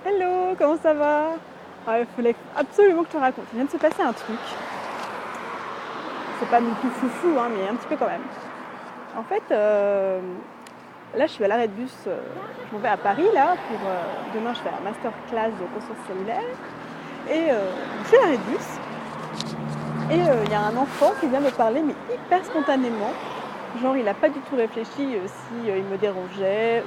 Hello, comment ça va? Il fallait absolument que je te raconte. Il vient de se passer un truc. C'est pas non plus foufou, hein, mais un petit peu quand même. En fait, là, je suis à l'arrêt de bus. Je m'en vais à Paris, là, pour... demain, je fais un masterclass de conscience cellulaire. Et je suis à l'arrêt de bus. Et il y a un enfant qui vient me parler, mais hyper spontanément. Genre, il n'a pas du tout réfléchi si il me dérangeait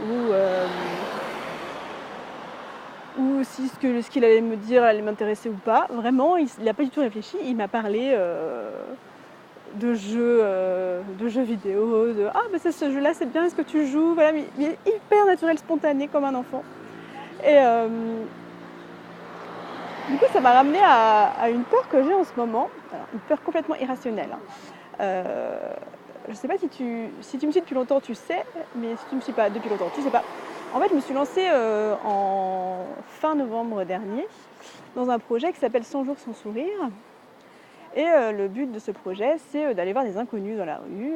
ou si ce qu'il allait me dire allait m'intéresser ou pas. Vraiment, il n'a pas du tout réfléchi. Il m'a parlé de jeux vidéo, de « Ah, mais c'est ce jeu-là, c'est bien, est-ce que tu joues ?» Voilà, mais il est hyper naturel, spontané, comme un enfant. Et du coup, ça m'a ramené à une peur que j'ai en ce moment. Alors, une peur complètement irrationnelle. Je ne sais pas si tu me suis depuis longtemps, tu sais, mais si tu ne me suis pas depuis longtemps, tu sais pas. En fait, je me suis lancée en fin novembre dernier dans un projet qui s'appelle 100 jours sans sourire. Et le but de ce projet, c'est d'aller voir des inconnus dans la rue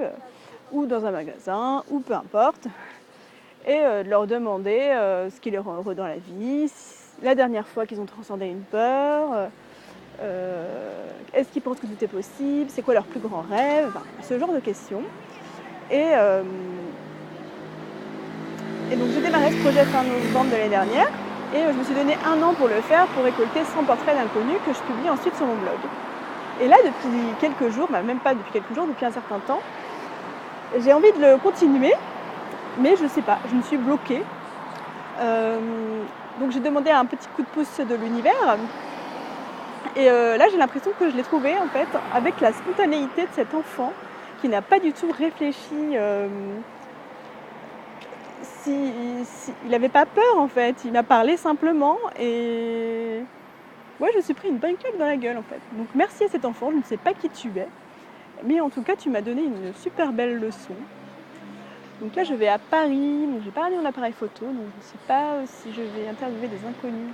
ou dans un magasin, ou peu importe, et de leur demander ce qui les rend heureux dans la vie, la dernière fois qu'ils ont transcendé une peur, est-ce qu'ils pensent que tout est possible, c'est quoi leur plus grand rêve, enfin, ce genre de questions. Et donc j'ai démarré ce projet fin novembre de l'année dernière, et je me suis donné 1 an pour le faire, pour récolter 100 portraits d'inconnus que je publie ensuite sur mon blog. Et là, depuis quelques jours, même pas depuis quelques jours, depuis un certain temps, j'ai envie de le continuer, mais je ne sais pas, je me suis bloquée. Donc j'ai demandé un petit coup de pouce de l'univers. Et là, j'ai l'impression que je l'ai trouvé, en fait, avec la spontanéité de cet enfant qui n'a pas du tout réfléchi. Il n'avait pas peur, en fait. Il m'a parlé simplement et... Ouais, je me suis pris une bonne claque dans la gueule, en fait. Donc merci à cet enfant, je ne sais pas qui tu es. Mais en tout cas, tu m'as donné une super belle leçon. Donc là, je vais à Paris. J'ai pas ramené mon appareil photo, donc je ne sais pas si je vais interviewer des inconnus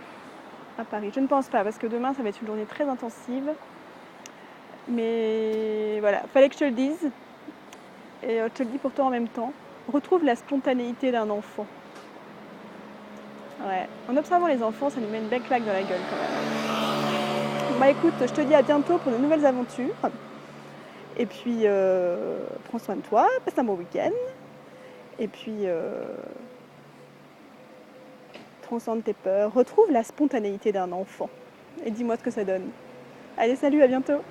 à Paris. Je ne pense pas, parce que demain, ça va être une journée très intensive. Mais voilà, fallait que je te le dise. Et je te le dis pour toi en même temps. Retrouve la spontanéité d'un enfant. Ouais. En observant les enfants, ça nous met une belle claque dans la gueule quand même. Bah écoute, je te dis à bientôt pour de nouvelles aventures. Et puis, prends soin de toi, passe un bon week-end. Et puis, transcende tes peurs, retrouve la spontanéité d'un enfant. Et dis-moi ce que ça donne. Allez, salut, à bientôt!